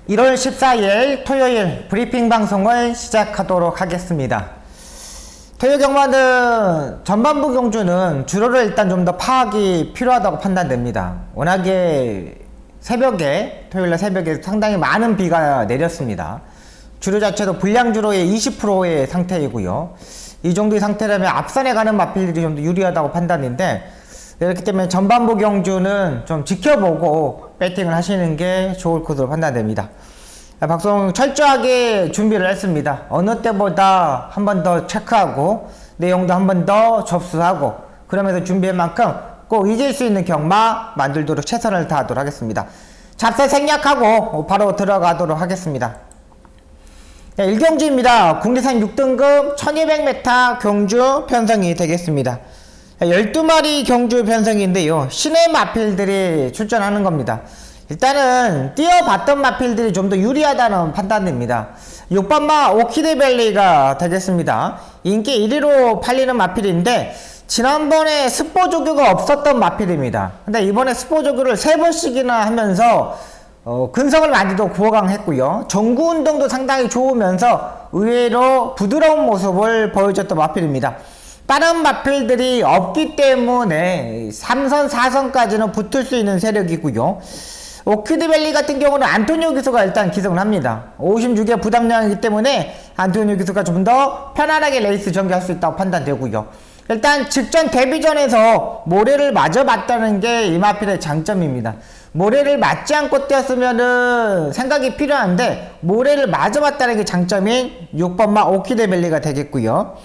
1월 14일 토요일 브리핑 방송을 시작하도록 하겠습니다. 토요 경마는 전반부 경주는 주로를 일단 좀 더 파악이 필요하다고 판단됩니다. 워낙에 토요일날 새벽에 상당히 많은 비가 내렸습니다. 주로 자체도 불량주로의 20%의 상태이고요. 이 정도의 상태라면 앞선에 가는 마필들이 좀 더 유리하다고 판단인데, 그렇기 때문에 전반부 경주는 좀 지켜보고 배팅을 하시는 게 좋을 것으로 판단됩니다. 방송 철저하게 준비를 했습니다. 어느 때보다 한 번 더 체크하고 내용도 한 번 더 접수하고, 그러면서 준비한 만큼 꼭 이길 수 있는 경마 만들도록 최선을 다하도록 하겠습니다. 잡세 생략하고 바로 들어가도록 하겠습니다. 1경주입니다. 국내산 6등급 1200m 경주 편성이 되겠습니다. 12마리 경주 편성인데요. 신의 마필들이 출전하는 겁니다. 일단은 뛰어봤던 마필들이 좀 더 유리하다는 판단됩니다. 6번마 오키드밸리가 되겠습니다. 인기 1위로 팔리는 마필인데 지난번에 스포 조교가 없었던 마필입니다. 근데 이번에 스포 조교를 3번씩이나 하면서 근성을 많이 더 보강했고요. 정구 운동도 상당히 좋으면서 의외로 부드러운 모습을 보여줬던 마필입니다. 다른 마필들이 없기 때문에 3선, 4선까지는 붙을 수 있는 세력이고요. 오키드밸리 같은 경우는 안토니오 기수가 일단 기승을 합니다. 56의 부담량이기 때문에 안토니오 기수가 좀 더 편안하게 레이스 전개할 수 있다고 판단되고요. 일단 직전 데뷔전에서 모래를 맞아봤다는 게 이 마필의 장점입니다. 모래를 맞지 않고 뛰었으면은 생각이 필요한데 모래를 맞아봤다는 게 장점인 6번마 오키드밸리가 되겠고요.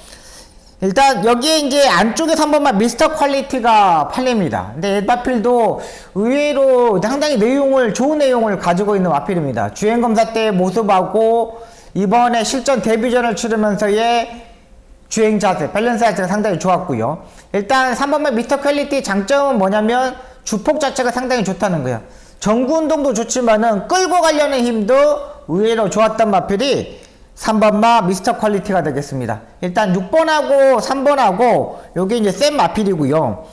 일단 여기에 이제 안쪽에 3번마 미스터 퀄리티가 팔립니다. 근데 이 마필도 의외로 상당히 좋은 내용을 가지고 있는 마필입니다. 주행검사 때의 모습하고 이번에 실전 데뷔전을 치르면서의 주행 자세, 밸런스 자세가 상당히 좋았고요. 일단 3번마 미스터 퀄리티의 장점은 뭐냐면 주폭 자체가 상당히 좋다는 거예요. 전구 운동도 좋지만은 끌고 가려는 힘도 의외로 좋았던 마필이 3번마 미스터 퀄리티가 되겠습니다. 일단 6번하고 3번하고 여기 이제 센 마필이고요.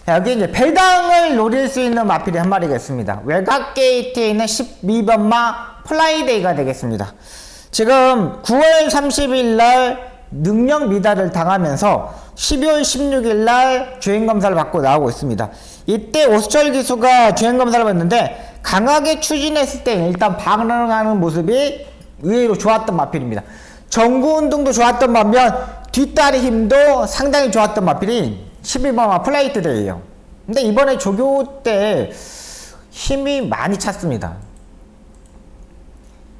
여기 이제 배당을 노릴 수 있는 마필이 한 마리가 있습니다. 외곽 게이트에 있는 12번마 플라이데이가 되겠습니다. 지금 9월 30일 날 능력 미달을 당하면서 12월 16일 날 주행검사를 받고 나오고 있습니다. 이때 오수철 기수가 주행검사를 받는데 강하게 추진했을 때 일단 반응하는 모습이 의외로 좋았던 마필입니다. 전구 운동도 좋았던 반면 뒷다리 힘도 상당히 좋았던 마필이 12번마 플라이트데이예요. 근데 이번에 조교 때 힘이 많이 찼습니다.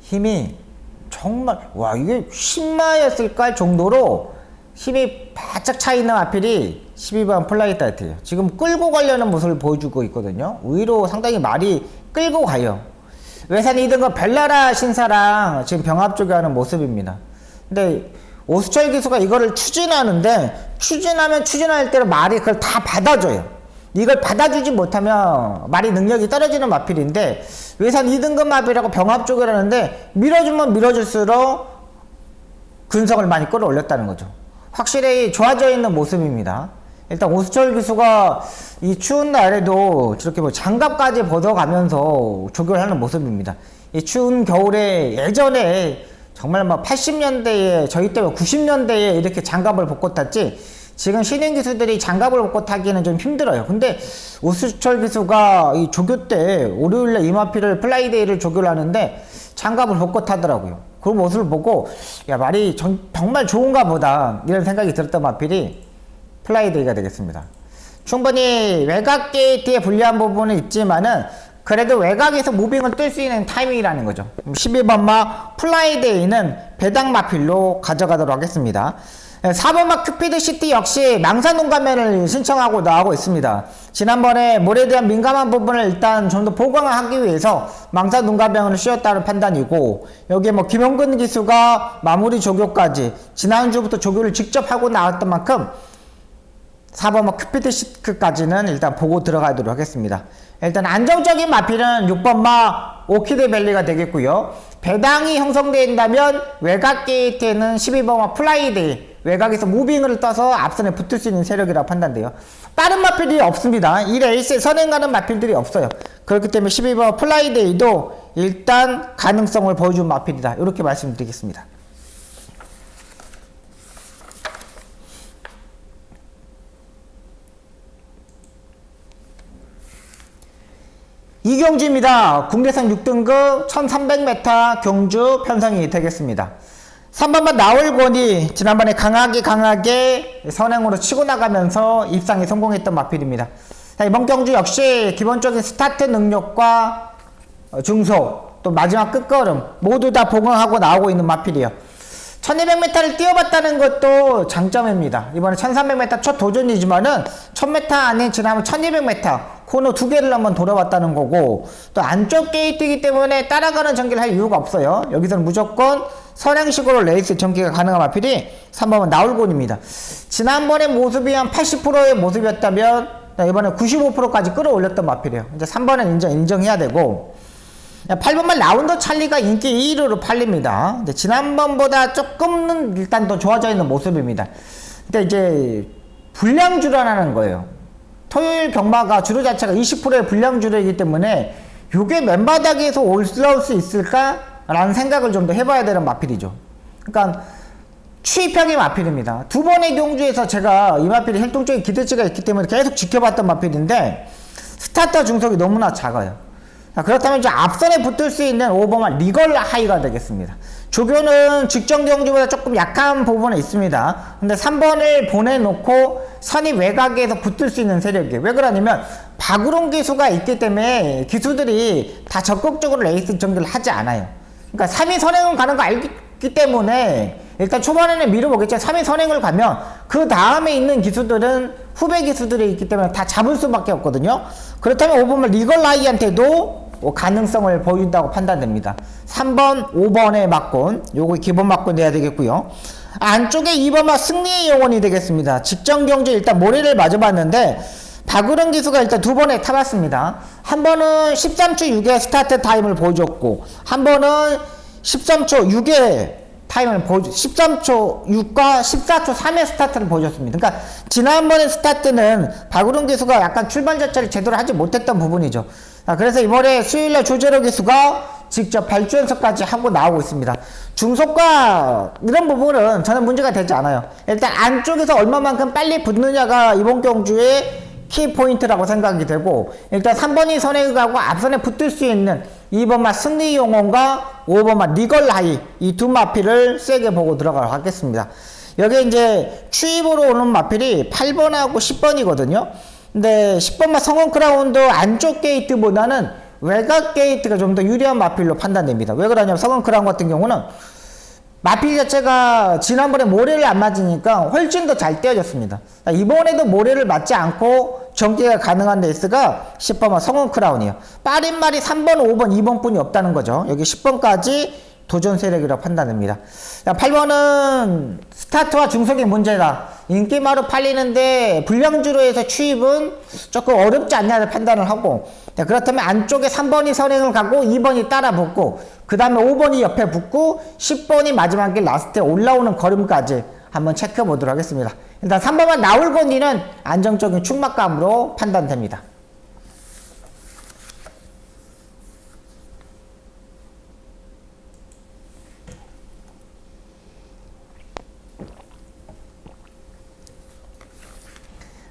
힘이 정말 이게 10마였을까 정도로 힘이 바짝 차 있는 마필이 12번 플라이트데이예요. 지금 끌고 가려는 모습을 보여주고 있거든요. 의외로 상당히 말이 끌고 가요. 외산 2등급 벨라라 신사랑 지금 병합 쪽에 하는 모습입니다. 근데 오수철 기수가 이거를 추진하는데 추진할 때는 말이 그걸 다 받아줘요. 이걸 받아주지 못하면 말이 능력이 떨어지는 마필인데 외산 2등급 마필이라고 병합 쪽을 하는데 밀어주면 밀어줄수록 근성을 많이 끌어올렸다는 거죠. 확실히 좋아져 있는 모습입니다. 일단 오수철 기수가 이 추운 날에도 저렇게 장갑까지 벗어가면서 조교를 하는 모습입니다. 이 추운 겨울에 예전에 정말 80년대에 저희 때면 90년대에 이렇게 장갑을 벗고 탔지 지금 신인 기수들이 장갑을 벗고 타기는 좀 힘들어요. 근데 오수철 기수가 이 조교 때 월요일날 이마피를 플라이데이를 조교를 하는데 장갑을 벗고 타더라고요. 그 모습을 보고 말이 정말 좋은가 보다 이런 생각이 들었던 마필이 플라이데이가 되겠습니다. 충분히 외곽 게이트에 불리한 부분은 있지만은 그래도 외곽에서 무빙을 뜰 수 있는 타이밍이라는 거죠. 12번마 플라이데이는 배당 마필로 가져가도록 하겠습니다. 4번마 큐피드시티 역시 망사 눈가면을 신청하고 나오고 있습니다. 지난번에 물에 대한 민감한 부분을 일단 좀 더 보강을 하기 위해서 망사 눈가면을 씌웠다는 판단이고, 여기에 김용근 기수가 마무리 조교까지 지난주부터 조교를 직접 하고 나왔던 만큼 4번마 큐피드시트까지는 일단 보고 들어가도록 하겠습니다. 일단 안정적인 마필은 6번마 오키드밸리가 되겠고요. 배당이 형성된다면 외곽 게이트에는 12번마 플라이데이, 외곽에서 무빙을 떠서 앞선에 붙을 수 있는 세력이라고 판단돼요. 다른 마필이 없습니다. 이 레이스에 선행가는 마필들이 없어요. 그렇기 때문에 12번 플라이데이도 일단 가능성을 보여준 마필이다. 이렇게 말씀드리겠습니다. 이경주입니다. 국내선 6등급 1300m 경주 편성이 되겠습니다. 3번만 나올권이 지난번에 강하게 선행으로 치고 나가면서 입상에 성공했던 마필입니다. 자, 이번 경주 역시 기본적인 스타트 능력과 중속 또 마지막 끝걸음 모두 다 보강하고 나오고 있는 마필이에요. 1200m를 뛰어봤다는 것도 장점입니다. 이번에 1300m 첫 도전이지만은 1000m 안에 지나면 1200m 코너 2개를 한번 돌아봤다는 거고, 또 안쪽 게이트이기 때문에 따라가는 전기를 할 이유가 없어요. 여기서는 무조건 선행식으로 레이스 전기가 가능한 마필이 3번은 나올곤입니다. 지난번의 모습이 한 80%의 모습이었다면 이번에 95%까지 끌어올렸던 마필이에요. 이제 3번은 인정해야 되고, 8번만 라운더 찰리가 인기 1위로 팔립니다. 근데 지난번보다 조금은 일단 더 좋아져 있는 모습입니다. 근데 이제 불량주라는 거예요. 토요일 경마가 주로 자체가 20%의 불량주로이기 때문에 이게 맨바닥에서 올라올 수 있을까? 라는 생각을 좀 더 해봐야 되는 마필이죠. 그러니까 추입형의 마필입니다. 두 번의 경주에서 제가 이 마필이 활동적인 기대치가 있기 때문에 계속 지켜봤던 마필인데 스타터 중속이 너무나 작아요. 자, 그렇다면 이제 앞선에 붙을 수 있는 5번만 리걸 하이가 되겠습니다. 조교는 직전 경주보다 조금 약한 부분은 있습니다. 근데 3번을 보내놓고 선입 외곽에서 붙을 수 있는 세력이에요. 왜 그러냐면 박우론 기수가 있기 때문에 기수들이 다 적극적으로 레이스 전개를 하지 않아요. 그러니까 3위 선행을 가는 거 알기 때문에 일단 초반에는 밀어보겠죠. 3위 선행을 가면 그 다음에 있는 기수들은 후배 기수들이 있기 때문에 다 잡을 수밖에 없거든요. 그렇다면 5번만 리걸 하이한테도 가능성을 보인다고 판단됩니다. 3번, 5번의 막권, 요거 기본 막권 돼야 되겠고요. 안쪽에 2번만 승리의 영혼이 되겠습니다. 직전 경주 일단 모래를 맞아봤는데 박우른 기수가 일단 두 번에 타봤습니다. 한 번은 13초 6의 스타트 타임을 보여줬고, 한 번은 13초 6의 타임을 13초 6과 14초 3의 스타트를 보여줬습니다. 그러니까 지난번의 스타트는 박우른 기수가 약간 출발 자체를 제대로 하지 못했던 부분이죠. 그래서 이번에 수요일날 조재로 기수가 직접 발주 연습까지 하고 나오고 있습니다. 중속과 이런 부분은 저는 문제가 되지 않아요. 일단 안쪽에서 얼마만큼 빨리 붙느냐가 이번 경주의 키포인트라고 생각이 되고, 일단 3번이 선에 가고 앞선에 붙을 수 있는 2번마 승리 용원과 5번마 리걸 하이 이 두 마필을 세게 보고 들어가도록 하겠습니다. 여기 이제 추입으로 오는 마필이 8번하고 10번이거든요. 근데 10번마 성원 크라운도 안쪽 게이트보다는 외곽 게이트가 좀 더 유리한 마필로 판단됩니다. 왜 그러냐면 성원 크라운 같은 경우는 마필 자체가 지난번에 모래를 안 맞으니까 훨씬 더 잘 떼어졌습니다. 이번에도 모래를 맞지 않고 전개가 가능한 레이스가 10번마 성원 크라운이에요. 빠른 말이 3번, 5번, 2번 뿐이 없다는 거죠. 여기 10번까지 도전 세력이라고 판단됩니다. 8번은 스타트와 중속의 문제다. 인기마로 팔리는데 불량주로 해서 추입은 조금 어렵지 않냐를 판단을 하고, 그렇다면 안쪽에 3번이 선행을 가고 2번이 따라 붙고 그 다음에 5번이 옆에 붙고 10번이 마지막에 라스트에 올라오는 걸음까지 한번 체크해 보도록 하겠습니다. 일단 3번만 나올 건지는 안정적인 충막감으로 판단됩니다.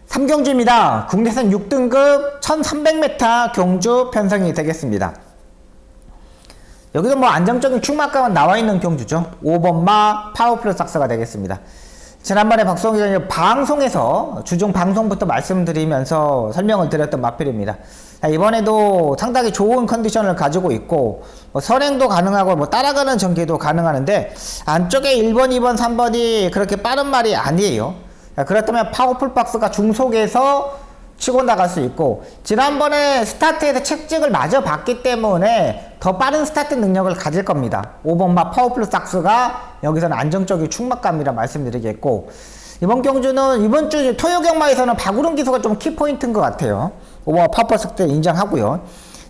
삼경주입니다. 국내선 6등급 1300m 경주 편성이 되겠습니다. 여기도 뭐 안정적인 충막감은 나와 있는 경주죠. 5번마 파워플러스 악사가 되겠습니다. 지난번에 방송에서 주중 방송부터 말씀드리면서 설명을 드렸던 마필입니다. 이번에도 상당히 좋은 컨디션을 가지고 있고 선행도 가능하고 따라가는 전개도 가능하는데 안쪽에 1번, 2번, 3번이 그렇게 빠른 말이 아니에요. 그렇다면 파워풀 박스가 중속에서 치고 나갈 수 있고, 지난번에 스타트에서 책찍을 맞아 봤기 때문에 더 빠른 스타트 능력을 가질 겁니다. 5번마 파워풀 박스가 여기서는 안정적인 충막감이라 말씀드리겠고, 이번 경주는 이번 주 토요 경마에서는 박우른 기수가 좀 키포인트인 것 같아요. 5번마 파워풀 박스 인정하고요.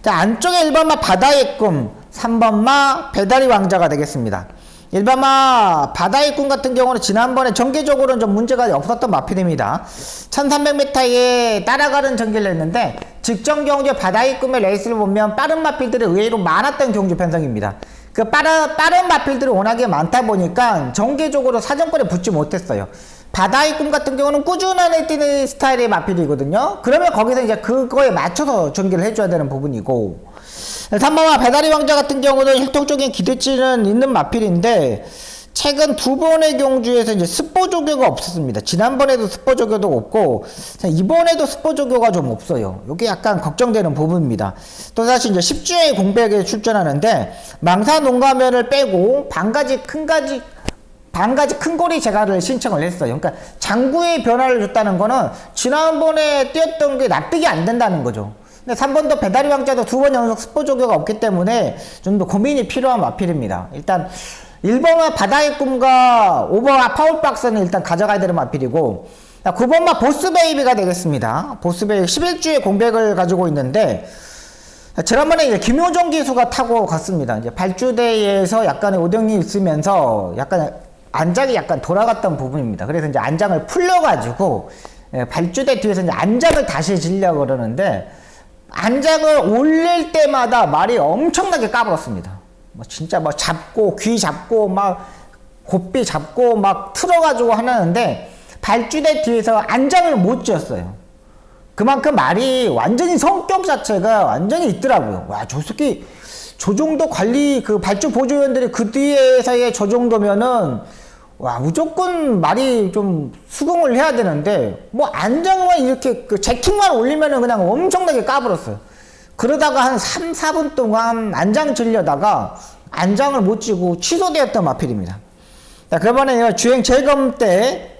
자, 안쪽에 1번마 바다의 꿈, 3번마 배다리 왕자가 되겠습니다. 일반마 바다의 꿈 같은 경우는 지난번에 전개적으로는 좀 문제가 없었던 마필입니다. 1300m에 따라가는 전개를 했는데 직전 경주 바다의 꿈의 레이스를 보면 빠른 마필들이 의외로 많았던 경주 편성입니다. 그 빠른 마필들이 워낙에 많다 보니까 전개적으로 사정거리에 붙지 못했어요. 바다의 꿈 같은 경우는 꾸준하게 뛰는 스타일의 마필이거든요. 그러면 거기서 이제 그거에 맞춰서 전개를 해줘야 되는 부분이고, 3번마 배달의 왕자 같은 경우는 혈통적인 기대치는 있는 마필인데 최근 두 번의 경주에서 이제 스포 조교가 없었습니다. 지난번에도 스포 조교도 없고 이번에도 스포 조교가 좀 없어요. 이게 약간 걱정되는 부분입니다. 또 사실 이제 10주의 공백에 출전하는데 망사 농가면을 빼고 반가지 큰 고리 제가를 신청을 했어요. 그러니까 장구의 변화를 줬다는 거는 지난번에 뛰었던 게 납득이 안 된다는 거죠. 근데 3번도 배달의 왕자도 두 번 연속 스포 조교가 없기 때문에 좀 더 고민이 필요한 마필입니다. 일단 1번은 바다의 꿈과 5번과 파울박스는 일단 가져가야 되는 마필이고, 9번마 보스베이비가 되겠습니다. 보스베이비 11주의 공백을 가지고 있는데 지난번에 이제 김효정 기수가 타고 갔습니다. 이제 발주대에서 약간의 오등이 있으면서 약간 안장이 약간 돌아갔던 부분입니다. 그래서 이제 안장을 풀려가지고 발주대 뒤에서 이제 안장을 다시 지려고 그러는데 안장을 올릴 때마다 말이 엄청나게 까불었습니다. 뭐 진짜 뭐 잡고 귀 잡고 막 고삐 잡고 막 틀어가지고 하는데 발주대 뒤에서 안장을 못 지었어요. 그만큼 말이 완전히 성격 자체가 완전히 있더라고요. 와, 저 새끼 저 정도 관리 그 발주 보조위원들이 그 뒤에서의 저 정도면은 와, 무조건 말이 좀 수긍을 해야 되는데 뭐 안장만 이렇게 그 재킹만 올리면은 그냥 엄청나게 까불었어요. 그러다가 한 3, 4분 동안 안장 지려다가 안장을 못 지고 취소되었던 마필입니다. 자, 그러면 주행 재검 때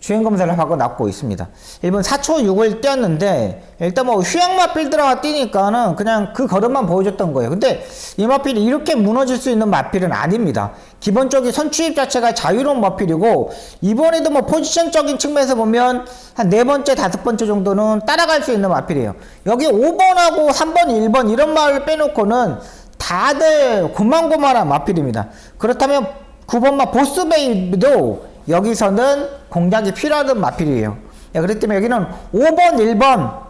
주행검사를 하고 납고 있습니다. 1분 4초 6을 뛰었는데 일단 뭐 휴양 마필 들어가 뛰니까는 그냥 그 걸음만 보여줬던 거예요. 근데 이 마필이 이렇게 무너질 수 있는 마필은 아닙니다. 기본적인 선취입 자체가 자유로운 마필이고 이번에도 뭐 포지션적인 측면에서 보면 한 4번째 5번째 정도는 따라갈 수 있는 마필이에요. 여기 5번하고 3번 1번 이런 말을 빼놓고는 다들 고만고만한 마필입니다. 그렇다면 9번마 보스베이비도 여기서는 공략이 필요한 마필이에요. 그렇기 때문에 여기는 5번, 1번,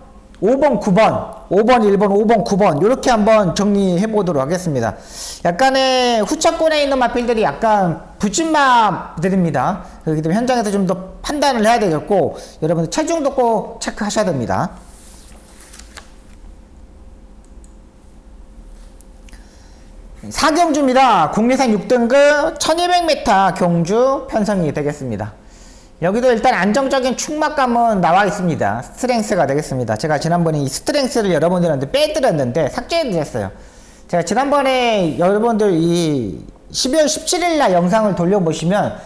5번, 9번, 5번, 1번, 5번, 9번 이렇게 한번 정리해 보도록 하겠습니다. 약간의 후차권에 있는 마필들이 약간 붙임마들입니다. 그렇기 때문에 현장에서 좀 더 판단을 해야 되겠고 여러분들 체중도 꼭 체크하셔야 됩니다. 사경주입니다. 국내산 6등급 1200m 경주 편성이 되겠습니다. 여기도 일단 안정적인 충막감은 나와 있습니다. 스트렝스가 되겠습니다. 제가 지난번에 이 스트렝스를 여러분들한테 빼드렸는데 삭제해드렸어요. 제가 지난번에 여러분들 이 12월 17일 날 영상을 돌려보시면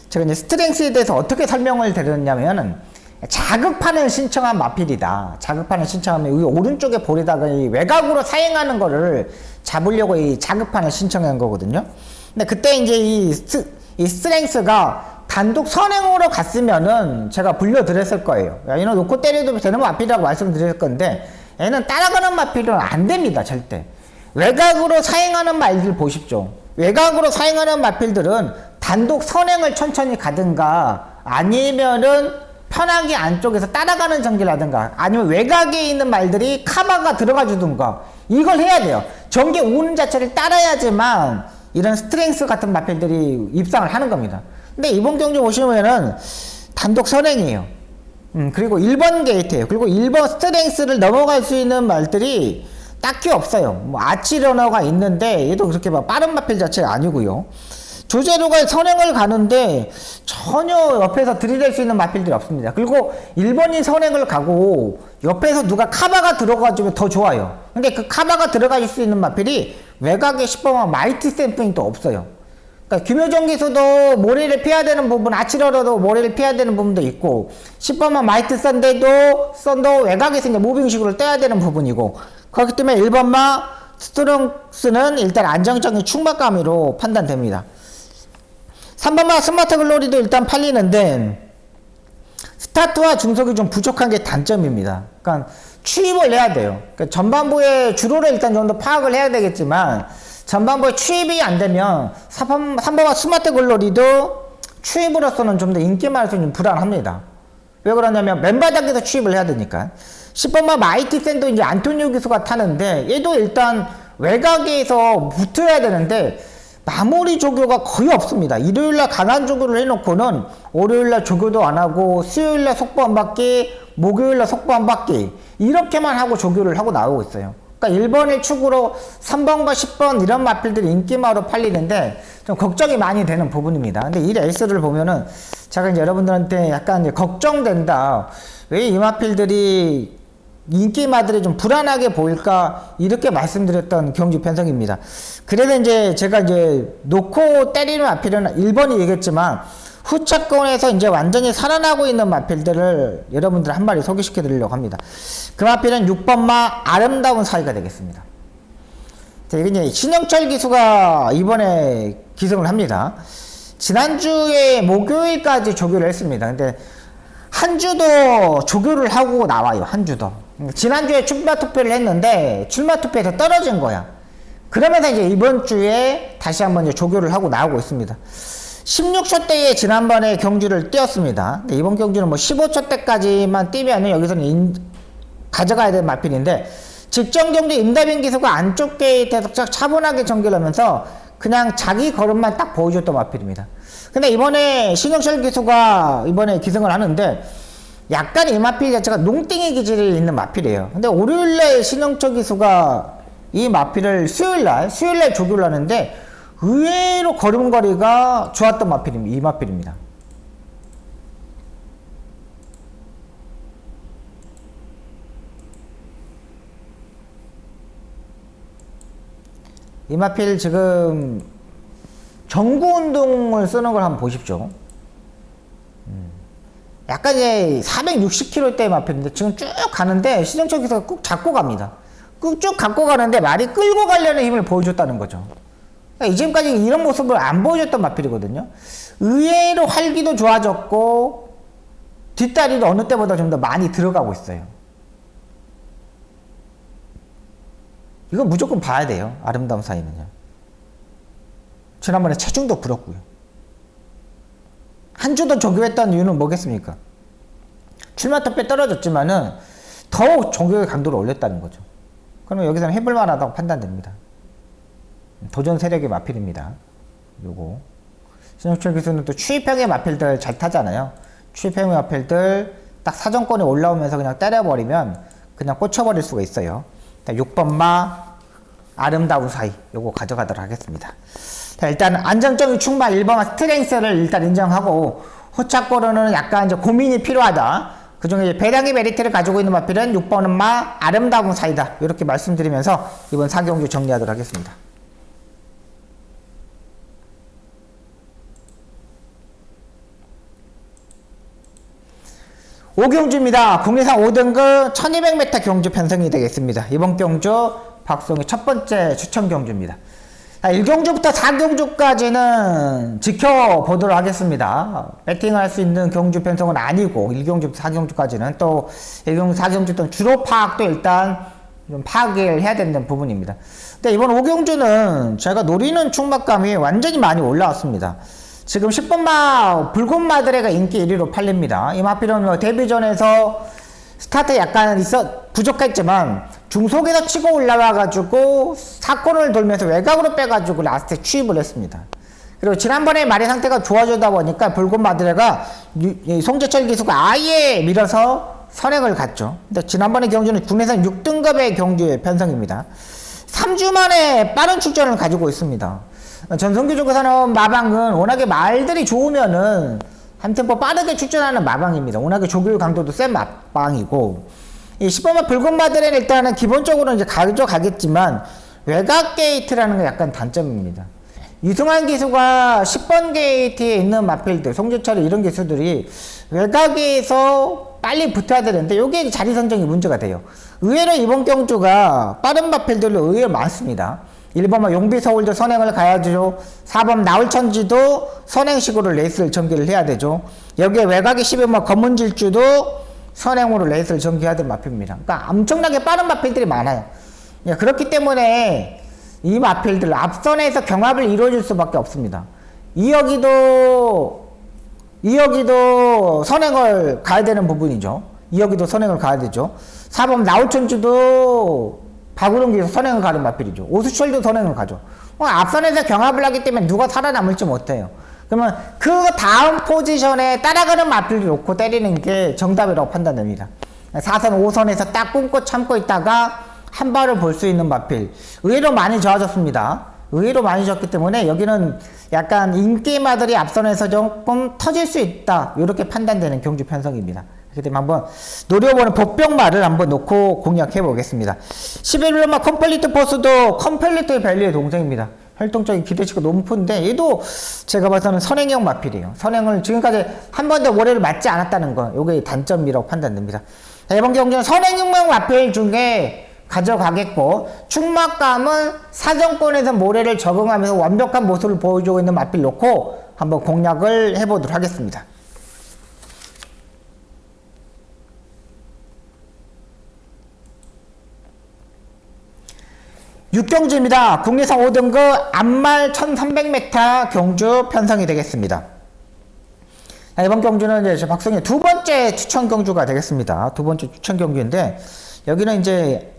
제가 이제 스트렝스에 대해서 어떻게 설명을 드렸냐면은 자극판을 신청한 마필이다. 자극판을 신청하면 이 오른쪽에 볼에다가 이 외곽으로 사행하는 거를 잡으려고 이 자극판을 신청한 거거든요. 근데 그때 이제 이 스트렝스가 단독 선행으로 갔으면은 제가 불려드렸을 거예요. 얘는 놓고 때려도 되는 마필이라고 말씀드릴 건데 얘는 따라가는 마필은 안 됩니다. 절대. 외곽으로 사행하는 말들 보십시오. 외곽으로 사행하는 마필들은 단독 선행을 천천히 가든가 아니면은 편하게 안쪽에서 따라가는 전개를 하든가 아니면 외곽에 있는 말들이 카바가 들어가 주든가 이걸 해야 돼요. 전개 오는 자체를 따라야지만 이런 스트렝스 같은 마필들이 입상을 하는 겁니다. 근데 이번 경주 보시면은 단독 선행이에요. 그리고 1번 게이트예요. 그리고 1번 스트렝스를 넘어갈 수 있는 말들이 딱히 없어요. 뭐 아치러너가 있는데 얘도 그렇게 막 빠른 마필 자체가 아니고요. 조제로가 선행을 가는데 전혀 옆에서 들이댈 수 있는 마필들이 없습니다. 그리고 1번이 선행을 가고 옆에서 누가 카바가 들어가주면 더 좋아요. 근데 그 카바가 들어갈 수 있는 마필이 외곽에 10번만 마이티 샘플이 또 없어요. 그러니까 김효정 기수도 모래를 피해야 되는 부분, 아치러러도 모래를 피해야 되는 부분도 있고 10번만 마이트 썬도 외곽에서 이제 무빙식으로 떼야 되는 부분이고 그렇기 때문에 1번만 스트렝스는 일단 안정적인 충막감으로 판단됩니다. 3번마 스마트 글로리도 일단 팔리는데 스타트와 중속이 좀 부족한 게 단점입니다. 그러니까 추입을 해야 돼요. 그러니까 전반부의 주로를 일단 좀 더 파악을 해야 되겠지만 전반부에 추입이 안 되면 3번마 스마트 글로리도 추입으로서는 좀 더 인기만 해서 좀 불안합니다. 왜 그러냐면 맨바닥에서 추입을 해야 되니까. 10번마 마이티 샌도 이제 안토니오 기수가 타는데 얘도 일단 외곽에서 붙어야 되는데 마무리 조교가 거의 없습니다. 일요일날 강한 조교를 해놓고는 월요일날 조교도 안 하고 수요일날 속보 한 바퀴, 목요일날 속보 한 바퀴 이렇게만 하고 조교를 하고 나오고 있어요. 그러니까 1번을 축으로 3번과 10번 이런 마필들이 인기마로 팔리는데 좀 걱정이 많이 되는 부분입니다. 근데 이 레이스를 보면은 제가 이제 여러분들한테 약간 이제 걱정된다. 왜 이 마필들이 인기마들이 좀 불안하게 보일까 이렇게 말씀드렸던 경주 편성입니다. 그래서 이제 제가 이제 놓고 때리는 마필은 1번이 얘기했지만 후차권에서 이제 완전히 살아나고 있는 마필들을 여러분들 한 마리 소개시켜 드리려고 합니다. 그 마필은 6번마 아름다운 사이가 되겠습니다. 이게 이제 신영철 기수가 이번에 기승을 합니다. 지난주에 목요일까지 조교를 했습니다. 근데 한 주도 조교를 하고 나와요. 한 주도. 지난주에 출마 투표를 했는데 출마 투표에서 떨어진 거야. 그러면서 이제 이번 주에 다시 한번 이제 조교를 하고 나오고 있습니다. 16초 대에 지난번에 경주를 뛰었습니다. 근데 이번 경주는 뭐 15초 대까지만 뛰면은 여기서는 가져가야 될 마필인데 직전 경주 임다빈 기수가 안쪽 게이트에서 차분하게 전개를 하면서 그냥 자기 걸음만 딱 보여줬던 마필입니다. 근데 이번에 신영철 기수가 이번에 기승을 하는데 약간 이 마필 자체가 농땡이 기질이 있는 마필이에요. 근데 월요일날 신영철 기수가 이 마필을 수요일날 조교를 하는데 의외로 걸음걸이가 좋았던 마필입니다. 이 마필입니다. 이 마필 지금 정구운동을 쓰는 걸 한번 보십시오. 약간 이제 460km대의 마필인데 지금 쭉 가는데 신영철 기수가 꾹 잡고 갑니다. 꾹 쭉 갖고 가는데 말이 끌고 가려는 힘을 보여줬다는 거죠. 그러니까 이제까지 이런 모습을 안 보여줬던 마필이거든요. 의외로 활기도 좋아졌고 뒷다리도 어느 때보다 좀 더 많이 들어가고 있어요. 이건 무조건 봐야 돼요. 아름다운 사이는요. 지난번에 체중도 불었고요. 한 주도 조교했던 이유는 뭐겠습니까? 출마 투표에 떨어졌지만은 더욱 조교의 강도를 올렸다는 거죠. 그러면 여기서는 해볼 만하다고 판단됩니다. 도전 세력의 마필입니다. 요거. 신영철 기수는 또 추입형의 마필들 잘 타잖아요. 추입형의 마필들 딱 사정권에 올라오면서 그냥 때려버리면 그냥 꽂혀버릴 수가 있어요. 6번마 아름다운 사이 요거 가져가도록 하겠습니다. 자, 일단 안정적인 충마 1번마 스트렝스를 일단 인정하고 호착고로는 약간 이제 고민이 필요하다. 그 중에 배당의 메리트를 가지고 있는 마필은 6번마 아름다운 사이다. 이렇게 말씀드리면서 이번 4경주 정리하도록 하겠습니다. 오경주입니다. 국내상 5등급 1200m 경주 편성이 되겠습니다. 이번 경주 박송의 첫 번째 추천 경주입니다. 1경주부터 4경주까지는 지켜보도록 하겠습니다. 배팅을 할 수 있는 경주 편성은 아니고 1경주부터 4경주까지는 또 1경주, 4경주 또 주로 파악도 일단 좀 파악을 해야 되는 부분입니다. 근데 이번 5경주는 제가 노리는 충막감이 완전히 많이 올라왔습니다. 지금 10번마 붉은 마드레가 인기 1위로 팔립니다. 이 마필은 뭐 데뷔전에서 스타트 약간 부족했지만 중속에서 치고 올라와가지고 사건을 돌면서 외곽으로 빼가지고 라스트에 추입을 했습니다. 그리고 지난번에 말의 상태가 좋아지다 보니까 붉은 마드레가 송재철 기수가 아예 밀어서 선행을 갔죠. 근데 지난번에 경주는 국내선 6등급의 경주의 편성입니다. 3주 만에 빠른 출전을 가지고 있습니다. 전성기 쪽에서는 마방은 워낙에 말들이 좋으면은 한 템포 빠르게 출전하는 마방입니다. 워낙에 조교육 강도도 센 마방이고, 이 10번마 붉은 마들은 일단은 기본적으로 이제 가져가겠지만 외곽 게이트라는 게 약간 단점입니다. 이승환 기수가 10번 게이트에 있는 마필들, 송재철 이런 기수들이 외곽에서 빨리 붙어야 되는데 이게 자리 선정이 문제가 돼요. 의외로 이번 경주가 빠른 마필들로 의외로 많습니다. 1번마 용비서울도 선행을 가야죠. 4번 나울천지도 선행식으로 레이스를 전개를 해야 되죠. 여기에 외곽의 11번마 검은질주도 선행으로 레이스를 전개해야 될 마필입니다. 그러니까 엄청나게 빠른 마필들이 많아요. 그렇기 때문에 이 마필들 앞선에서 경합을 이루어줄 수밖에 없습니다. 이여기도 선행을 가야 되는 부분이죠. 이여기도 선행을 가야 되죠. 4번 나우천주도 박우릉기에서 선행을 가는 마필이죠. 오수철도 선행을 가죠. 앞선에서 경합을 하기 때문에 누가 살아남을지 못해요. 그러면 그 다음 포지션에 따라가는 마필을 놓고 때리는 게 정답이라고 판단됩니다. 4선, 5선에서 딱 꿈꿔 참고 있다가 한 발을 볼 수 있는 마필. 의외로 많이 좋아졌습니다. 의외로 많이 좋았기 때문에 여기는 약간 인게임마들이 앞선에서 조금 터질 수 있다. 이렇게 판단되는 경주 편성입니다. 그렇기 때문에 한번 노려보는 복병마를 한번 놓고 공략해 보겠습니다. 11블루마 컴플리트 포스도 컴플리트 밸류의 동생입니다. 활동적인 기대치가 높은데 얘도 제가 봐서는 선행형 마필이에요. 선행을 지금까지 한 번도 모래를 맞지 않았다는 거, 요게 단점이라고 판단됩니다. 자, 이번 경기는 선행형 마필 중에 가져가겠고, 충막감은 사정권에서 모래를 적응하면서 완벽한 모습을 보여주고 있는 마필 놓고 한번 공략을 해보도록 하겠습니다. 6경주입니다. 국내선 5등급 앞말 1300m 경주 편성이 되겠습니다. 자, 이번 경주는 이제 박성의 두 번째 추천 경주가 되겠습니다. 두 번째 추천 경주인데, 여기는 이제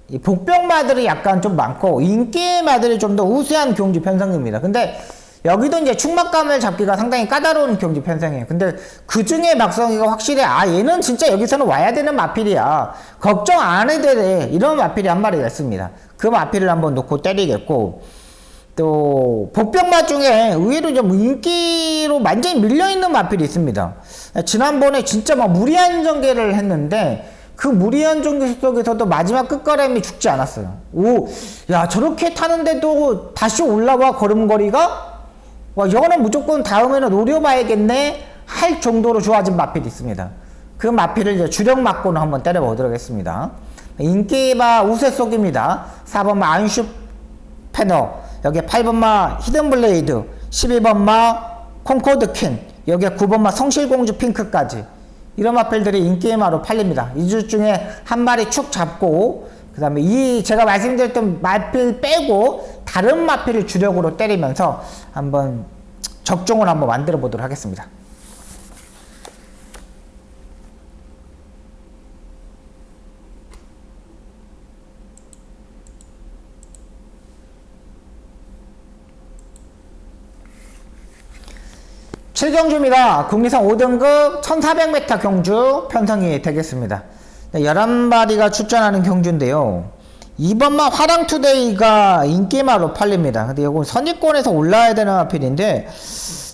이 복병마들이 약간 좀 많고 인기마들이 좀 더 우수한 경주 편성입니다. 근데 여기도 이제 충막감을 잡기가 상당히 까다로운 경주 편성이에요. 근데 그 중에 박성희가 확실히 얘는 진짜 여기서는 와야 되는 마필이야, 걱정 안 해도 돼, 이런 마필이 한 마리가 있습니다. 그 마필을 한번 놓고 때리겠고, 또 복병마 중에 의외로 좀 인기로 완전히 밀려있는 마필이 있습니다. 지난번에 진짜 막 무리한 전개를 했는데 그 무리한 전개 속에서도 마지막 끝걸음이 죽지 않았어요. 야, 저렇게 타는데도 다시 올라와 걸음걸이가? 와, 이거는 무조건 다음에는 노려봐야겠네 할 정도로 좋아진 마필이 있습니다. 그 마필을 이제 주력 맞고는 한번 때려보도록 하겠습니다. 인기바 우세 속입니다. 4번마 안슈 패너, 여기에 8번마 히든블레이드, 12번마 콩코드 퀸, 여기에 9번마 성실공주 핑크까지 이런 마필들이 인게임화로 팔립니다. 이 주 중에 한 마리 축 잡고, 그 다음에 이 제가 말씀드렸던 마필 빼고 다른 마필을 주력으로 때리면서 한번 적중을 한번 만들어 보도록 하겠습니다. 칠경주입니다. 국내선 5등급 1400m 경주 편성이 되겠습니다. 11마리가 출전하는 경주인데요. 이번만 화랑투데이가 인기마로 팔립니다. 근데 이건 선입권에서 올라야 되는 마필인데,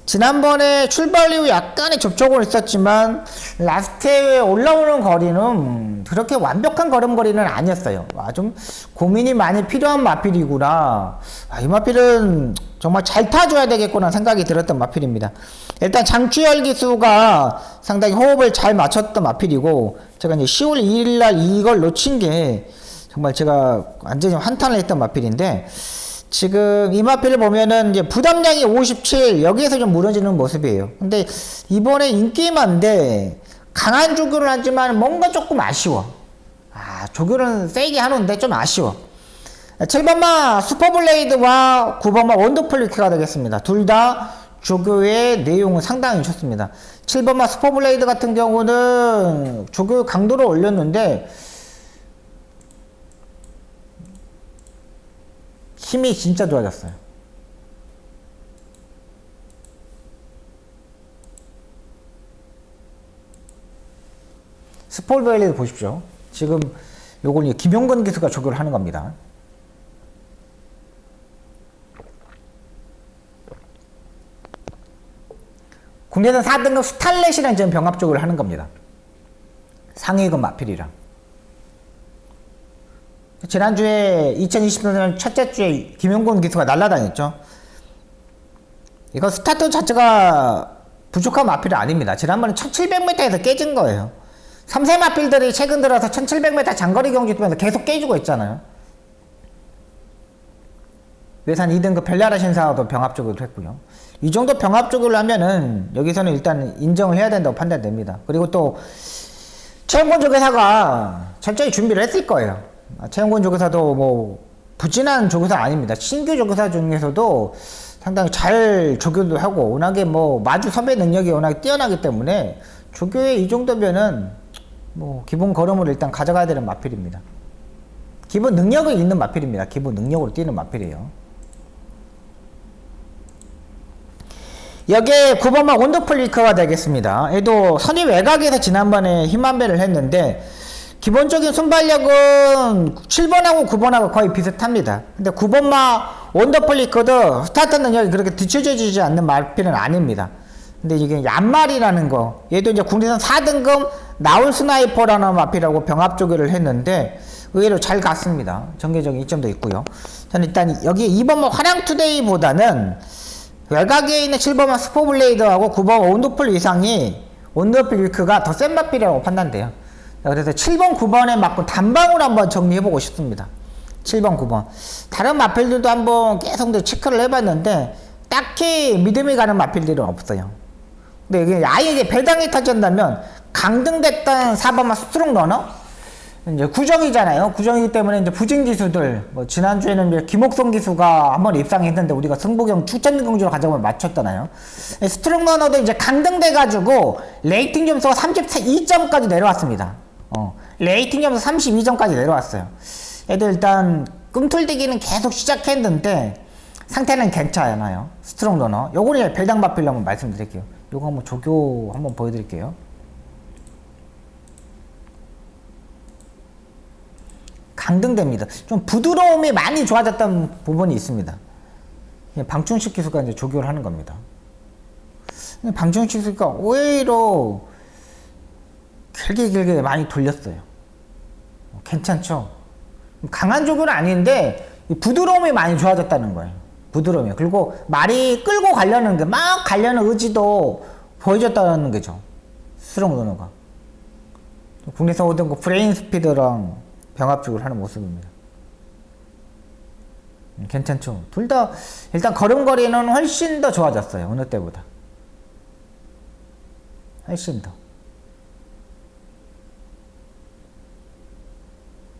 지난번에 출발 이후 약간의 접촉은 있었지만 라스트에 올라오는 거리는 그렇게 완벽한 걸음거리는 아니었어요. 좀 고민이 많이 필요한 마필이구나. 이 마필은 정말 잘 타줘야 되겠구나 생각이 들었던 마필입니다. 일단 장추열 기수가 상당히 호흡을 잘 맞췄던 마필이고, 제가 이제 10월 2일날 이걸 놓친 게 정말 제가 완전히 한탄을 했던 마필인데, 지금 이 마필을 보면은 이제 부담량이 57, 여기에서 좀 무너지는 모습이에요. 근데 이번에 인기만데 강한 조교를 하지만 뭔가 조금 아쉬워. 조교는 세게 하는데 좀 아쉬워. 7번마 슈퍼블레이드와 9번마 원더풀리크가 되겠습니다. 둘 다 조교의 내용은 상당히 좋습니다. 7번마 슈퍼블레이드 같은 경우는 조교 강도를 올렸는데 힘이 진짜 좋아졌어요. 슈퍼블레이드 보십시오. 지금 요걸 김용건 기수가 조교를 하는 겁니다. 국내선 4등급 스탈렛이랑 지금 병합적으로 하는 겁니다. 상위급 마필이랑. 지난주에 2023년 첫째 주에 김용곤 기수가 날라다녔죠. 이거 스타트 자체가 부족한 마필이 아닙니다. 지난번에 1700m에서 깨진 거예요. 3세 마필들이 최근 들어서 1700m 장거리 경기 뛰면서 계속 깨지고 있잖아요. 외산 2등급 별나라 신사도 병합적으로 했고요. 이 정도 병합적으로 하면은 여기서는 일단 인정을 해야 된다고 판단됩니다. 그리고 또 최영곤 조교사가 철저히 준비를 했을 거예요. 최영곤 조교사도 뭐 부진한 조교사 아닙니다. 신규 조교사 중에서도 상당히 잘 조교도 하고 워낙에 뭐 마주 섭외 능력이 워낙 뛰어나기 때문에 조교에 이 정도면은 뭐 기본 걸음을 일단 가져가야 되는 마필입니다. 기본 능력은 있는 마필입니다. 기본 능력으로 뛰는 마필이에요. 여기에 9번만 원더풀 위커가 되겠습니다. 얘도 선의 외곽에서 지난번에 힘한배를 했는데 기본적인 순발력은 7번하고 9번하고 거의 비슷합니다. 근데 9번마 원더풀 위커도 스타트 능력이 그렇게 뒤쳐지지 않는 마필은 아닙니다. 근데 이게 얀말이라는 거, 얘도 이제 국내선 4등급 나올 스나이퍼라는 마필하고 병합 조교를 했는데 의외로 잘 갔습니다. 전개적인 이점도 있고요. 저는 일단 여기 2번마 화랑투데이보다는 외곽에 있는 7번마 스포블레이드하고 9번 원더풀 위상이 원더풀 위크가 더 센 마필이라고 판단돼요. 그래서 7번, 9번에 맞고 단방으로 한번 정리해보고 싶습니다. 7번, 9번. 다른 마필들도 한번 계속 체크를 해봤는데 딱히 믿음이 가는 마필들은 없어요. 근데 이게 아예 이제 배당이 터진다면 강등됐던 4번마 스트롱 러너? 이제 구정이잖아요. 구정이기 때문에 이제 부진 기수들, 뭐 지난주에는 이제 김옥성 기수가 한번 입상했는데 우리가 승부경 추천 경주로 가져가면 맞췄잖아요. 스트롱 러너도 이제 강등돼가지고 레이팅 점수가 32점까지 내려왔습니다. 레이팅 점수 32점까지 내려왔어요. 애들 일단 꿈틀대기는 계속 시작했는데 상태는 괜찮아요. 스트롱 러너. 요거는 배당 마필로 한번 말씀드릴게요. 요거 한번 조교 한번 보여드릴게요. 강등됩니다. 좀 부드러움이 많이 좋아졌던 부분이 있습니다. 방충식 기수가 이제 조교를 하는 겁니다. 방충식 기수가 오히려 길게 많이 돌렸어요. 괜찮죠? 강한 조교는 아닌데 부드러움이 많이 좋아졌다는 거예요. 부드러움이. 그리고 말이 끌고 가려는 게 막 가려는 의지도 보여줬다는 거죠. 스트롱 러너가. 국내에서 오던 그 브레인 스피드랑 병합적으로 하는 모습입니다. 괜찮죠? 둘 다 일단 걸음걸이는 훨씬 더 좋아졌어요. 어느 때보다. 훨씬 더.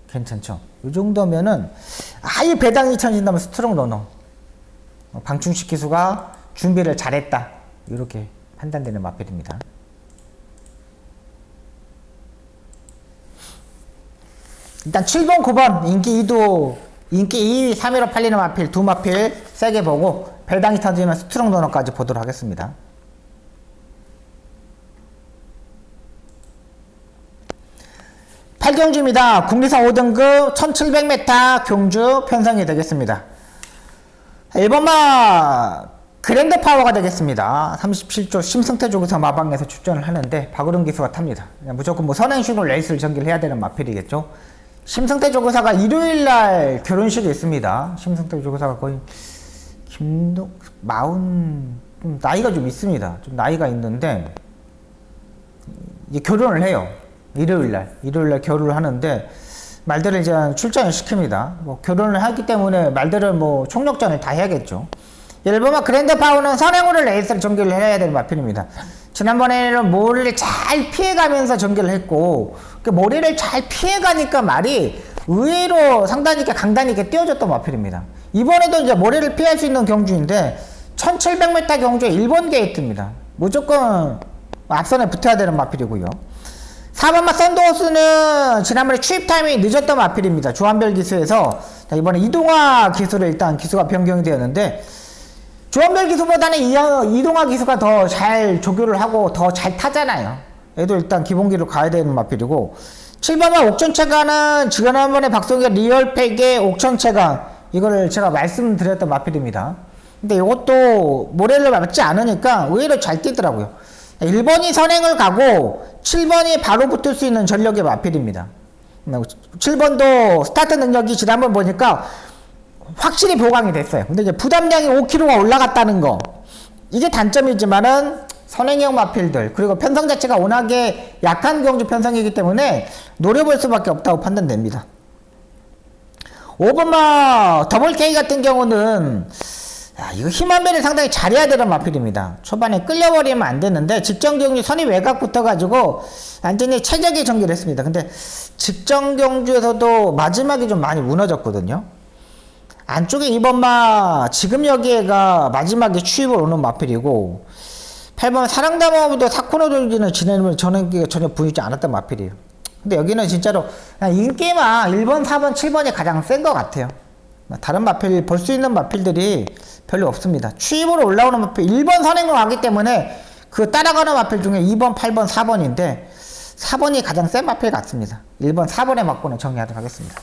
괜찮죠? 이 정도면은 아예 배당이 쳐진다면 스트롱 러너. 방충식 기수가 준비를 잘했다. 이렇게 판단되는 마필입니다. 일단 7번, 9번 인기 2위, 3위로 팔리는 마필 두 마필 세게 보고 배당이 터지면 스트롱 러너까지 보도록 하겠습니다. 팔경주입니다. 국내선 5등급 1700m 경주 편성이 되겠습니다. 1번마 그랜드 파워가 되겠습니다. 37조 심승태 조교사 마방에서 출전을 하는데 박으름 기수가 탑니다. 무조건 뭐 선행식으로 레이스를 전개를 해야 되는 마필이겠죠. 심승태 조교사가 일요일날 결혼식이 있습니다. 심승태 조교사가 거의 나이가 좀 있습니다. 좀 나이가 있는데 이제 결혼을 해요. 일요일날 결혼을 하는데 말들을 이제 출전을 시킵니다. 뭐 결혼을 하기 때문에 말들을 뭐 총력전을 다 해야겠죠. 1번마 그랜드 파워는 선행으로 레이스를 전개를 해야 되는 마필입니다. 지난번에는 머리를 잘 피해가면서 전개를 했고 그 머리를 잘 피해가니까 말이 의외로 상당히 강단 있게 띄워줬던 마필입니다. 이번에도 이제 머리를 피할 수 있는 경주인데 1700m 경주의 1번 게이트입니다. 무조건 앞선에 붙어야 되는 마필이고요. 4번마 썬더호스는 지난번에 추입 타임이 늦었던 마필입니다. 조한별 기수에서 이번에 이동화 기수를 일단 기수가 변경이 되었는데 조한별 기수보다는 이동화 기수가 더 잘 조교를 하고 더 잘 타잖아요. 얘도 일단 기본기로 가야 되는 마필이고 7번마 옥천체가는 지난번에 박성규 리얼팩의 옥천체가 이거를 제가 말씀드렸던 마필입니다. 근데 이것도 모래를 맞지 않으니까 의외로 잘 뛰더라고요. 1번이 선행을 가고 7번이 바로 붙을 수 있는 전력의 마필입니다. 7번도 스타트 능력이 지난번 보니까 확실히 보강이 됐어요. 근데 이제 부담량이 5kg가 올라갔다는 거 이게 단점이지만은 선행형 마필들 그리고 편성 자체가 워낙에 약한 경주 편성이기 때문에 노려볼 수밖에 없다고 판단됩니다. 5번마 더블 K 같은 경우는 이거 힘한배를 상당히 잘해야 되는 마필입니다. 초반에 끌려버리면 안 되는데 직전 경주 선이 외곽 붙어가지고 완전히 최적의 전개를 했습니다. 근데 직전 경주에서도 마지막에 좀 많이 무너졌거든요. 안쪽에 2번마 지금 여기에가 마지막에 추입을 오는 마필이고 8번 사랑담화보다 사쿠노 돌기는 지내면 저는 전혀 보이지 않았던 마필이에요. 근데 여기는 진짜로 그냥 인기만 1번, 4번, 7번이 가장 센 것 같아요. 다른 마필 볼 수 있는 마필들이 별로 없습니다. 추입으로 올라오는 마필 1번 선행을 하기 때문에 그 따라가는 마필 중에 2번, 8번, 4번인데 4번이 가장 센 마필 같습니다. 1번, 4번의 막고는 정리하도록 하겠습니다.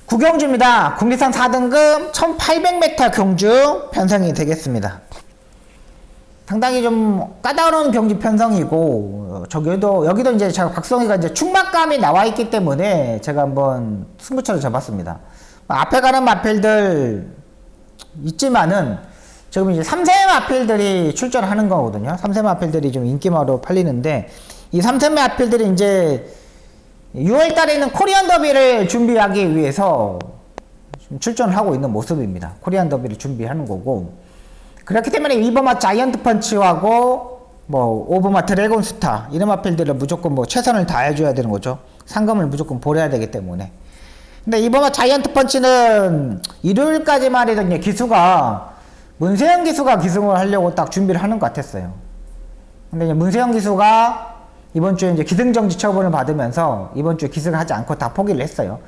구경주입니다. 국리선 4등급 1800m 경주 편성이 되겠습니다. 상당히 좀 까다로운 경주 편성이고, 여기도 이제 제가 박성희가 이제 충막감이 나와 있기 때문에 제가 한번 승부처를 잡았습니다. 앞에 가는 마필들 있지만은, 지금 이제 3세 마필들이 출전하는 거거든요. 3세 마필들이 좀 인기마로 팔리는데, 이 3세 마필들이 이제 6월 달에는 코리안 더비를 준비하기 위해서 출전을 하고 있는 모습입니다. 코리안 더비를 준비하는 거고. 그렇기 때문에 2번마 자이언트 펀치하고 뭐 5번마 드래곤 스타 이런 마필들을 무조건 뭐 최선을 다해줘야 되는 거죠. 상금을 무조건 보내야 되기 때문에. 근데 2번마 자이언트 펀치는 일요일까지만 해도 이제 기수가 문세영 기수가 기승을 하려고 딱 준비를 하는 것 같았어요. 근데 이제 문세영 기수가 이번 주에 이제 기승정지 처분을 받으면서 이번 주에 기승을 하지 않고 다 포기를 했어요.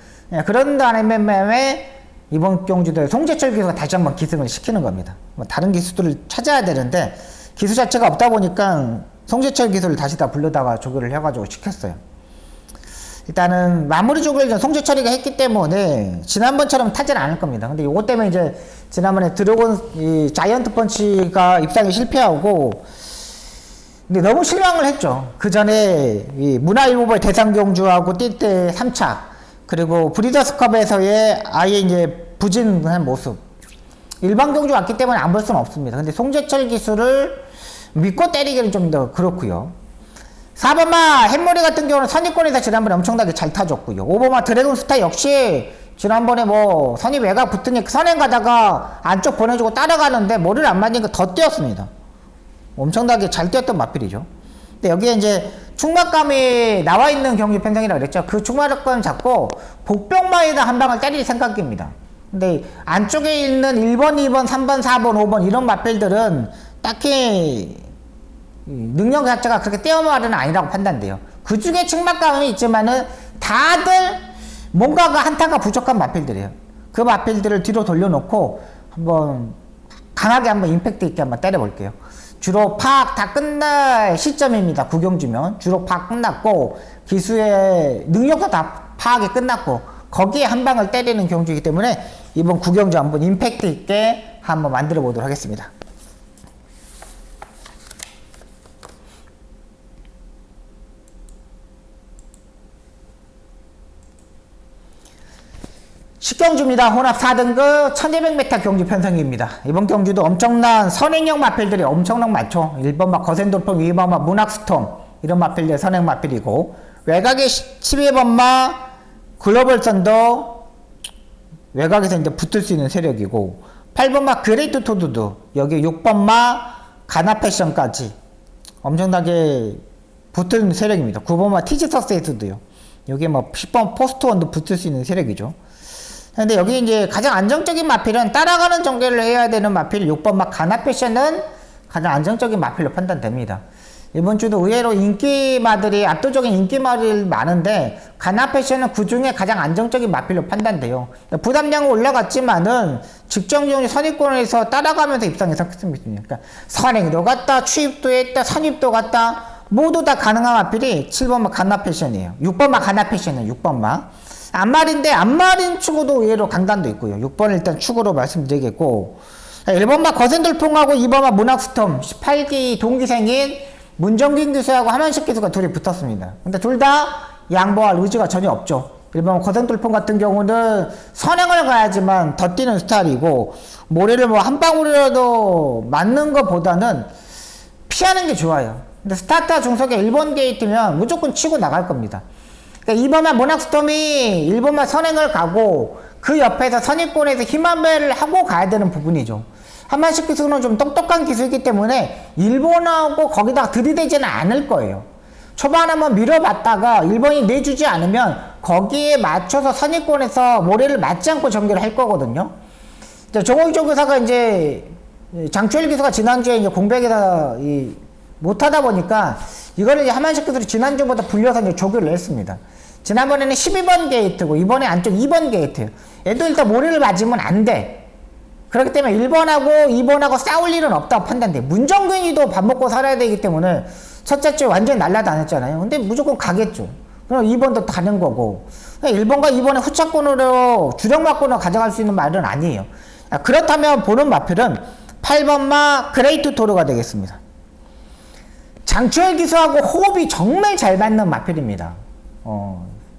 그런 다음에 이번 경주도 송재철 기수가 다시 한번 기승을 시키는 겁니다. 다른 기수들을 찾아야 되는데 기수 자체가 없다 보니까 송재철 기수를 다시 다 불러다가 조교를 해가지고 시켰어요. 일단은 마무리 조교를 송재철이가 했기 때문에 지난번처럼 타지는 않을 겁니다. 근데 이것 때문에 이제 지난번에 드래곤 자이언트 펀치가 입상이 실패하고 근데 너무 실망을 했죠. 그 전에 문화일보의 대상경주하고 뛸 때 3차 그리고 브리더스컵에서의 아예 이제 부진한 모습 일반 경주 왔기 때문에 안 볼 수는 없습니다. 근데 송재철 기수를 믿고 때리기는 좀 더 그렇고요. 4번마 햄머리 같은 경우는 선입권에서 지난번에 엄청나게 잘 타줬고요. 5번마 드래곤 스타 역시 지난번에 뭐 선입 외곽 붙으니까 선행 가다가 안쪽 보내주고 따라가는데 머리를 안 맞으니까 더 뛰었습니다. 엄청나게 잘 뛰었던 마필이죠. 근데 여기에 이제 충막감이 나와 있는 경주 편성이라고 그랬죠. 그 충막감을 잡고 복병마에다 한 방을 때릴 생각입니다. 근데 안쪽에 있는 1번, 2번, 3번, 4번, 5번 이런 마필들은 딱히 능력 자체가 그렇게 떼어마르는 아니라고 판단돼요. 그 중에 충막감이 있지만은 다들 뭔가가 한타가 부족한 마필들이에요. 그 마필들을 뒤로 돌려놓고 한번 강하게 한번 임팩트 있게 한번 때려볼게요. 주로 파악 다 끝날 시점입니다. 구경주면 주로 파악 끝났고 기수의 능력도 다 파악이 끝났고 거기에 한 방을 때리는 경주이기 때문에 이번 구경주 한번 임팩트 있게 한번 만들어 보도록 하겠습니다. 식경주입니다. 혼합 4등급 1200m 경주 편성입니다. 이번 경주도 엄청난 선행형 마필들이 엄청난 많죠. 1번마 거센돌풍, 2번마 문학스톰 이런 마필들 선행 마필이고 외곽에 12번마 글로벌선도 외곽에서 이제 붙을 수 있는 세력이고 8번마 그레이트 토두도 여기 6번마 가나패션까지 엄청나게 붙은 세력입니다. 9번마 티지 서세이스도요. 여기 뭐 10번 포스트원도 붙을 수 있는 세력이죠. 근데 여기 이제 가장 안정적인 마필은 따라가는 전개를 해야 되는 마필 6번마 가나패션은 가장 안정적인 마필로 판단됩니다. 이번 주도 의외로 인기마들이 압도적인 인기마들이 많은데 가나패션은 그 중에 가장 안정적인 마필로 판단돼요. 부담량은 올라갔지만은 직전경주 선입권에서 따라가면서 입상해서 했습니다. 그러니까 선행도 갔다, 추입도 했다, 선입도 갔다 모두 다 가능한 마필이 7번마 가나패션이에요. 6번마 가나패션은 6번마. 안말인데 안말인 축구도 의외로 강단도 있고요. 6번을 일단 축으로 말씀드리겠고 1번마 거센돌풍하고 2번마 문학스톰 18기 동기생인 문정균 기수하고 하만식 기수가 둘이 붙었습니다. 근데 둘 다 양보할 의지가 전혀 없죠. 1번마 거센돌풍 같은 경우는 선행을 가야지만 더 뛰는 스타일이고 모래를 뭐 한 방울이라도 맞는 것보다는 피하는 게 좋아요. 근데 스타터 중석에 1번 게이트면 무조건 치고 나갈 겁니다. 그러니까 2번마 모낙스톰이 1번마 선행을 가고 그 옆에서 선입권에서 힘한배를 하고 가야 되는 부분이죠. 한만식 기수는 좀 똑똑한 기수이기 때문에 일본하고 거기다가 들이대지는 않을 거예요. 초반에 한번 밀어봤다가 일본이 내주지 않으면 거기에 맞춰서 선입권에서 모래를 맞지 않고 전개를 할 거거든요. 정호이조 교사가 이제 장초일 기수가 지난주에 이제 공백에서 못하다 보니까 이거를 이제 한만식 기수를 지난주보다 불려서 이제 조교를 했습니다. 지난번에는 12번 게이트고 이번에 안쪽 2번 게이트예요. 얘도 일단 모래를 맞으면 안 돼. 그렇기 때문에 1번하고 2번하고 싸울 일은 없다고 판단돼. 문정균이도 밥 먹고 살아야 되기 때문에 첫째 주에 완전히 날라다녔잖아요. 근데 무조건 가겠죠. 그럼 2번도 가는 거고. 1번과 2번의 후차권으로 주력마권으로 가져갈 수 있는 말은 아니에요. 그렇다면 보는 마필은 8번마 그레이트 토르가 되겠습니다. 장초열 기수하고 호흡이 정말 잘 맞는 마필입니다.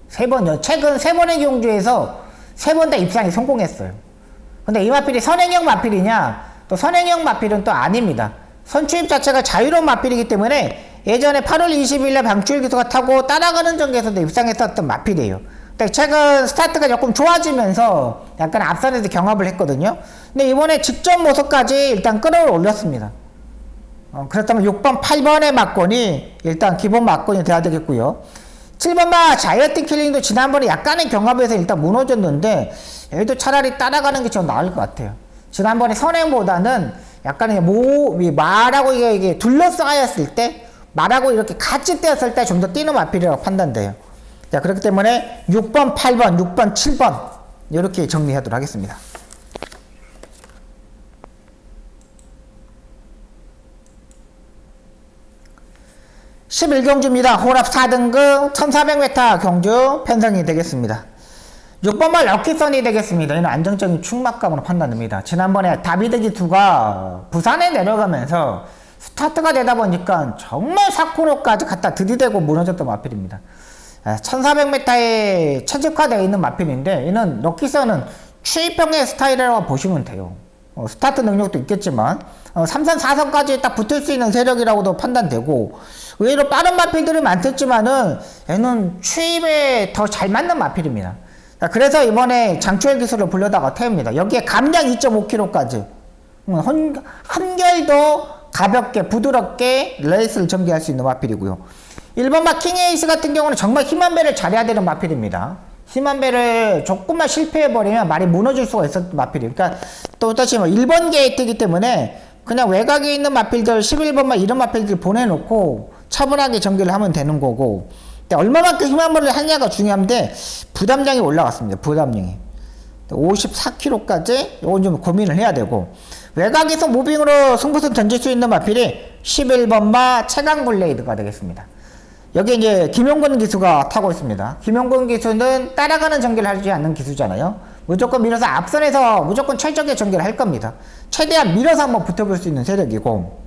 최근 3번의 경주에서 3번 다 입상이 성공했어요. 근데 이 마필이 선행형 마필이냐? 또 선행형 마필은 또 아닙니다. 선추입 자체가 자유로운 마필이기 때문에 예전에 8월 20일에 방추일 기수가 타고 따라가는 전개에서도 입상했었던 마필이에요. 근데 최근 스타트가 조금 좋아지면서 약간 앞선에서 경합을 했거든요. 근데 이번에 직전 모습까지 일단 끌어올렸습니다. 그렇다면 6번, 8번의 막권이 일단 기본 막권이 돼야 되겠고요. 7번마 자이언트 킬링도 지난번에 약간의 경합에서 일단 무너졌는데 여기도 차라리 따라가는 게 좀 나을 것 같아요. 지난번에 선행보다는 약간의 말하고 이게 둘러싸였을 때 말하고 이렇게 같이 떼었을 때 좀 더 뛰는 마필이라고 판단돼요. 자, 그렇기 때문에 6번, 8번, 6번, 7번 이렇게 정리하도록 하겠습니다. (11경주입니다) 혼합 4등급 1400m 경주 편성이 되겠습니다. 6번말 럭키선이 되겠습니다. 이는 안정적인 충막감으로 판단됩니다. 지난번에 다비드 기수가 부산에 내려가면서 스타트가 되다 보니까 정말 4코너까지 갖다 들이대고 무너졌던 마필입니다. 1400m에 채집화되어 있는 마필인데 이는 럭키선은 추입형의 스타일이라고 보시면 돼요. 스타트 능력도 있겠지만 3선 4선까지 딱 붙을 수 있는 세력이라고도 판단되고 의외로 빠른 마필들이 많겠지만은 얘는 추입에 더 잘 맞는 마필입니다. 그래서 이번에 장초열 기술을 불러다가 태웁니다. 여기에 감량 2.5kg까지 한결 더 가볍게 부드럽게 레이스를 전개할 수 있는 마필이고요. 1번마 킹에이스 같은 경우는 정말 힘한 배를 잘해야 되는 마필입니다. 힘한 배를 조금만 실패해버리면 말이 무너질 수가 있었던 마필이에요. 그러니까 또 다시 1번 게이트이기 때문에 그냥 외곽에 있는 마필들 11번마 이런 마필들 보내놓고 차분하게 전개를 하면 되는 거고, 얼마만큼 힘한 배를 하냐가 중요한데 부담량이 올라갔습니다. 부담량이 54kg까지 이건 좀 고민을 해야 되고, 외곽에서 무빙으로 승부수 던질 수 있는 마필이 11번마 최강 블레이드가 되겠습니다. 여기 이제 김용근 기수가 타고 있습니다. 김용근 기수는 따라가는 전개를 하지 않는 기수잖아요. 무조건 밀어서 앞선에서 무조건 철저하게 전개를 할 겁니다. 최대한 밀어서 한번 붙어볼 수 있는 세력이고,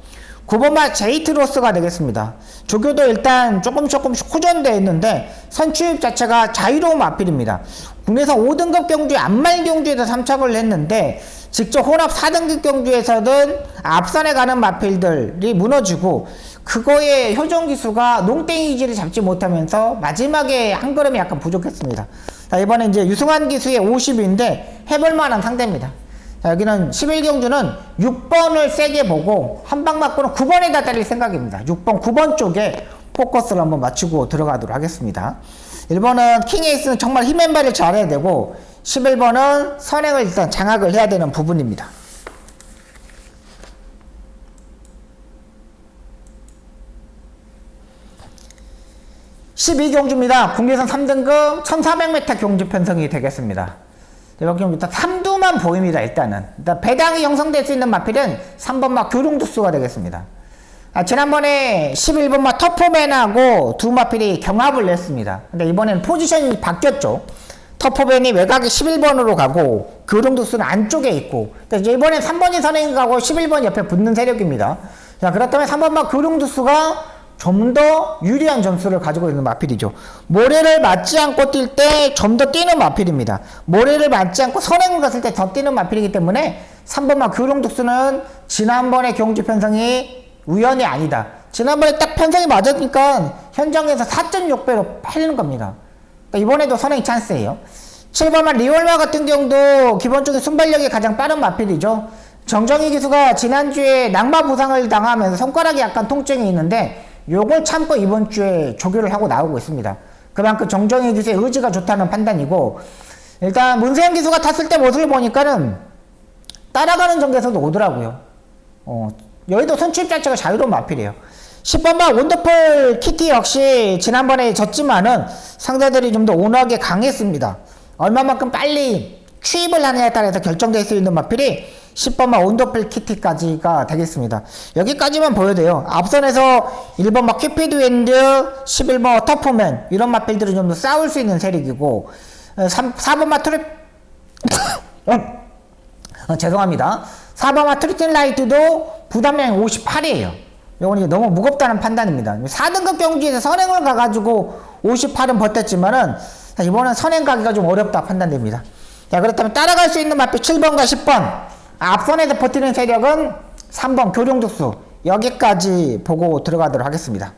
9번마 제이트로스가 되겠습니다. 조교도 일단 조금씩 호전되어 있는데 선취입 자체가 자유로운 마필입니다. 국내에서 5등급 경주 안말 경주에서 3착을 했는데 직접 혼합 4등급 경주에서는 앞선에 가는 마필들이 무너지고 그거에 효정 기수가 농땡이지를 잡지 못하면서 마지막에 한 걸음이 약간 부족했습니다. 자, 이번에 이제 유승환 기수의 50인데 해볼만한 상대입니다. 자, 여기는 11경주는 6번을 세게 보고 한방 맞고는 9번에다 때릴 생각입니다. 6번, 9번 쪽에 포커스를 한번 맞추고 들어가도록 하겠습니다. 1번은 킹에이스는 정말 힘앤발을 잘해야 되고 11번은 선행을 일단 장악을 해야 되는 부분입니다. (12경주입니다) 국내선 3등급 1400m 경주 편성이 되겠습니다. 이번 경기부터 3두만 보입니다. 일단 배당이 형성될 수 있는 마필은 3번마 교룡두수가 되겠습니다. 지난번에 11번마 터포맨하고 두 마필이 경합을 냈습니다. 근데 이번엔 포지션이 바뀌었죠. 터포맨이 외곽에 11번으로 가고 교룡두수는 안쪽에 있고, 그러니까 이번엔 3번이 선행이 가고 11번 옆에 붙는 세력입니다. 자, 그렇다면 3번마 교룡두수가 좀 더 유리한 점수를 가지고 있는 마필이죠. 모래를 맞지 않고 뛸 때 좀 더 뛰는 마필입니다. 모래를 맞지 않고 선행을 갔을 때 더 뛰는 마필이기 때문에 3번마 교룡독수는 지난번에 경주 편성이 우연이 아니다. 지난번에 딱 편성이 맞으니까 현장에서 4.6배로 팔리는 겁니다. 그러니까 이번에도 선행 찬스예요. 7번마 리올마 같은 경우도 기본적인 순발력이 가장 빠른 마필이죠. 정정희 기수가 지난주에 낙마 부상을 당하면서 손가락이 약간 통증이 있는데 요걸 참고 이번 주에 조교를 하고 나오고 있습니다. 그만큼 정정희 기수의 의지가 좋다는 판단이고, 일단 문세영 기수가 탔을 때 모습을 보니까는 따라가는 전개에서도 오더라고요. 여의도 선취입 자체가 자유로운 마필이에요. 10번마 원더풀 키티 역시 지난번에 졌지만은 상대들이 좀 더 온화하게 강했습니다. 얼마만큼 빨리 취입을 하느냐에 따라서 결정될 수 있는 마필이 10번마 원더풀 키티까지가 되겠습니다. 여기까지만 보여도 돼요. 앞선에서 1번마 퀴피드 윈드, 11번 터프맨 이런 마필들은 좀 더 싸울 수 있는 세력이고, 4번마 트립 죄송합니다. 4번마 트리튼 라이트도 부담량 58이에요. 이건 이제 너무 무겁다는 판단입니다. 4등급 경주에서 선행을 가가지고 58은 버텼지만은 이번엔 선행 가기가 좀 어렵다 판단됩니다. 자, 그렇다면 따라갈 수 있는 마필 7번과 10번. 앞선에서 버티는 세력은 3번 교룡특수. 여기까지 보고 들어가도록 하겠습니다.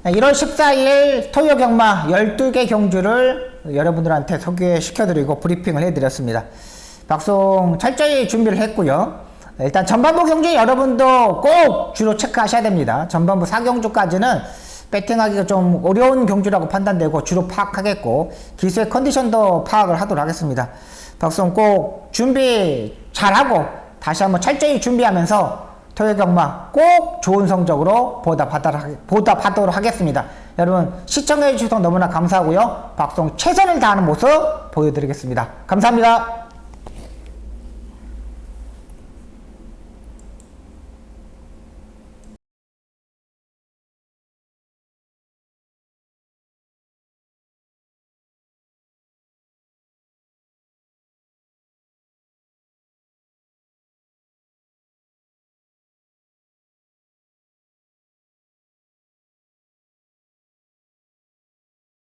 1월 14일 토요 경마 12개 경주를 여러분들한테 소개시켜드리고 브리핑을 해드렸습니다. 방송 철저히 준비를 했고요. 일단 전반부 경주 여러분도 꼭 주로 체크하셔야 됩니다. 전반부 4경주까지는 배팅하기가 좀 어려운 경주라고 판단되고 주로 파악하겠고, 기수의 컨디션도 파악을 하도록 하겠습니다. 방송 꼭 준비 잘하고 다시 한번 철저히 준비하면서 토요 경마 꼭 좋은 성적으로 보답하도록 하겠습니다. 여러분 시청해 주셔서 너무나 감사하고요. 방송 최선을 다하는 모습 보여드리겠습니다. 감사합니다.